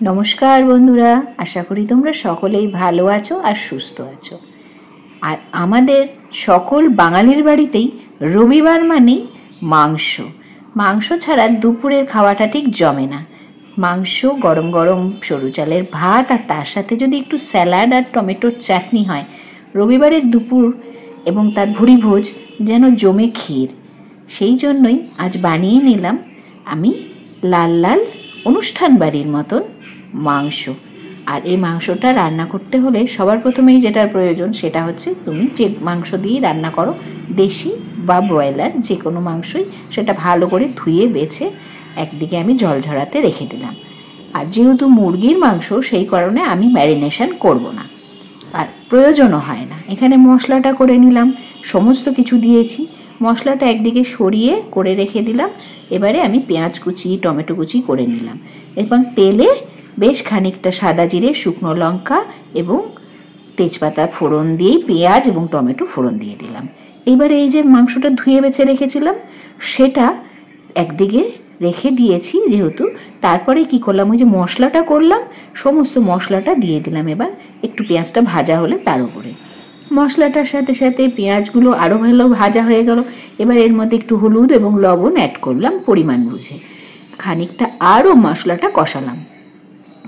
নমস্কার বন্ধুরা, আশা করি তোমরা সকলেই ভালো আছো আর সুস্থ আছো। আর আমাদের সকল বাঙালির বাড়িতেই রবিবার মানেই মাংস। মাংস ছাড়া দুপুরের খাওয়াটা ঠিক জমে না। মাংস, গরম গরম সরু চালের ভাত, আর তার সাথে যদি একটু স্যালাড আর টমেটোর চাটনি হয়, রবিবারের দুপুর এবং তার ভুরিভোজ যেন জমে ক্ষীর। সেই জন্যই আজ বানিয়ে নিলাম আমি লাল লাল অনুষ্ঠান বাড়ির মতন মাংস। আর এই মাংসটা রান্না করতে হলে সবার প্রথমেই যেটার প্রয়োজন সেটা হচ্ছে, তুমি যে মাংস দিয়ে রান্না করো, দেশি বা ব্রয়লার যে কোনো মাংসই, সেটা ভালো করে ধুয়ে বেছে একদিকে আমি জল ঝরাতে রেখে দিলাম। আর যেহেতু মুরগির মাংস, সেই কারণে আমি ম্যারিনেশন করব না, আর প্রয়োজনও হয় না। এখানে মশলাটা করে নিলাম, সমস্ত কিছু দিয়েছি। মশলাটা একদিকে সরিয়ে করে রেখে দিলাম। এবারে আমি পেঁয়াজ কুচি, টমেটো কুচি করে নিলাম এবং তেলে বেশ খানিকটা সাদা জিরে, শুকনো লঙ্কা এবং তেজপাতা ফোড়ন দিয়ে পেঁয়াজ এবং টমেটো ফোড়ন দিয়ে দিলাম। এবারে এই যে মাংসটা ধুয়ে বেছে রেখেছিলাম সেটা একদিকে রেখে দিয়েছি যেহেতু, তারপরে কি করলাম, ওই যে মশলাটা করলাম, সমস্ত মশলাটা দিয়ে দিলাম। এবার একটু পেঁয়াজটা ভাজা হলে তার উপরে মশলাটার সাথে সাথে পেঁয়াজগুলো আরও ভালো ভাজা হয়ে গেল। এবার এর মধ্যে একটু হলুদ এবং লবণ অ্যাড করলাম পরিমাণ বুঝে। খানিকটা আরও মশলাটা কষালাম।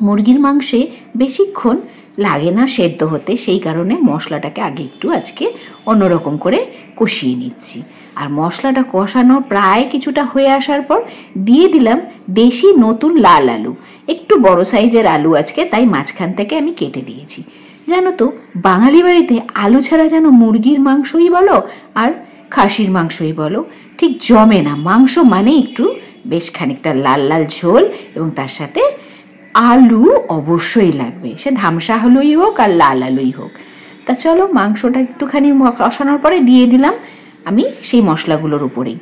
মুরগির মাংসে বেশিক্ষণ লাগে না সেদ্ধ হতে, সেই কারণে মশলাটাকে আগে একটু আজকে অন্যরকম করে কষিয়ে নিচ্ছি। আর মশলাটা কষানো প্রায় কিছুটা হয়ে আসার পর দিয়ে দিলাম দেশি নতুন লাল আলু। একটু বড় সাইজের আলু আজকে, তাই মাঝখান থেকে আমি কেটে দিয়েছি। জানো তো, বাঙালি বাড়িতে আলু ছাড়া যেন মুরগির মাংসই বলো আর খাসির মাংসই বলো, ঠিক জমে না। মাংস মানে একটু বেশ খানিকটা লাল লাল ঝোল এবং তার সাথে আলু অবশ্যই লাগবে, সে ধামসা আলুই হোক আর লাল আলুই হোক। তা চলো, মাংসটা একটুখানি কষানোর পরে দিয়ে দিলাম আমি সেই মশলাগুলোর উপরেই।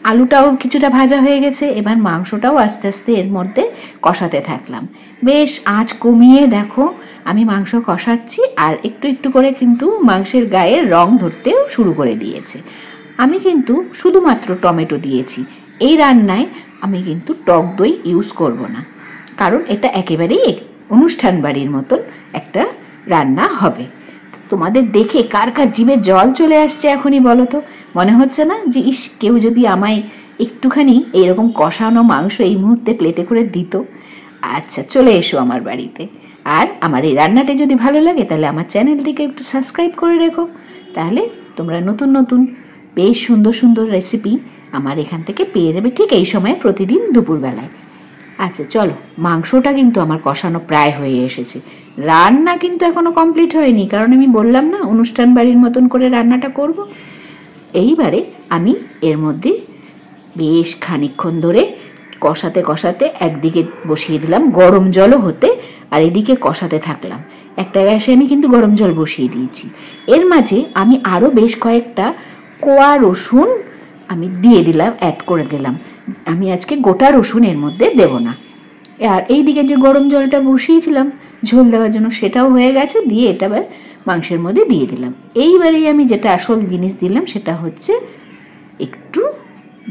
আলুটাও কিছুটা ভাজা হয়ে গেছে, এবার মাংসটাও আস্তে আস্তে এর মধ্যে কষাতে থাকলাম। বেশ আঁচ কমিয়ে দেখো আমি মাংস কষাচ্ছি, আর একটু একটু করে কিন্তু মাংসের গায়ে রং ধরতেও শুরু করে দিয়েছে। আমি কিন্তু শুধুমাত্র টমেটো দিয়েছি। এই রান্নায় আমি কিন্তু টক দই ইউজ করব না, কারণ এটা একেবারেই অনুষ্ঠান বাড়ির মতন একটা রান্না হবে। তোমাদের দেখে কার কার জিভে জল চলে আসছে এখনই বলো তো? মনে হচ্ছে না যে ইস, কেউ যদি আমায় একটুখানি এইরকম কষানো মাংস এই মুহূর্তে প্লেটে করে দিত? আচ্ছা, চলে এসো আমার বাড়িতে। আর আমার এই রান্নাটা যদি ভালো লাগে তাহলে আমার চ্যানেলটিকে একটু সাবস্ক্রাইব করে রেখো, তাহলে তোমরা নতুন নতুন বেশ সুন্দর সুন্দর রেসিপি আমার এখান থেকে পেয়ে যাবে ঠিক এই সময় প্রতিদিন দুপুরবেলায়। আচ্ছা চলো, মাংসটা কিন্তু আমার কষানো প্রায় হয়ে এসেছে। রান্না কিন্তু এখনো কমপ্লিট হয়নি, কারণ আমি বললাম না অনুষ্ঠান বাড়ির মতন করে রান্নাটা করব। এইবারে আমি এর মধ্যে বেশ খানিকক্ষণ ধরে কষাতে কষাতে একদিকে বসিয়ে দিলাম গরম জলও হতে, আর এদিকে কষাতে থাকলাম। একটা গ্যাসে আমি কিন্তু গরম জল বসিয়ে দিয়েছি। এর মাঝে আমি আরও বেশ কয়েকটা কোয়া রসুন আমি দিয়ে দিলাম, অ্যাড করে দিলাম। আমি আজকে গোটা রসুন এর মধ্যে দেব না। আর এইদিকে যে গরম জলটা বসিয়েছিলাম ঝোল দেওয়ার জন্য, সেটাও হয়ে গেছে। দিয়ে এটা এবার মাংসের মধ্যে দিয়ে দিলাম। এইবারেই আমি যেটা আসল জিনিস দিলাম সেটা হচ্ছে একটু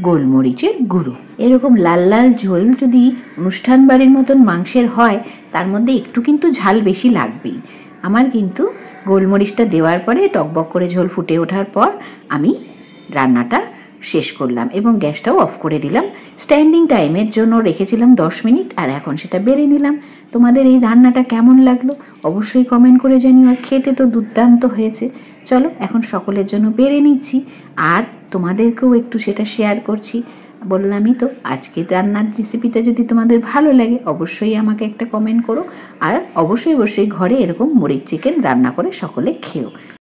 গোলমরিচের গুঁড়ো। এরকম লাল লাল ঝোল যদি অনুষ্ঠান বাড়ির মতন মাংসের হয়, তার মধ্যে একটু কিন্তু ঝাল বেশি লাগবেই। আমার কিন্তু গোলমরিচটা দেওয়ার পরে টকবক করে ঝোল ফুটে ওঠার পর আমি রান্নাটা শেষ করলাম এবং গ্যাসটাও অফ করে দিলাম। স্ট্যান্ডিং টাইমের জন্য রেখেছিলাম 10 মিনিট, আর এখন সেটা বেড়ে নিলাম। তোমাদের এই রান্নাটা কেমন লাগলো অবশ্যই কমেন্ট করে জানিও। আর খেতে তো দুর্দান্ত হয়েছে। চলো এখন সকলের জন্য বেড়ে নিচ্ছি, আর তোমাদেরকেও একটু সেটা শেয়ার করছি। বললামই তো, আজকের রান্নার রেসিপিটা যদি তোমাদের ভালো লাগে অবশ্যই আমাকে একটা কমেন্ট করো, আর অবশ্যই অবশ্যই ঘরে এরকম মরিচ চিকেন রান্না করে সকলে খেও।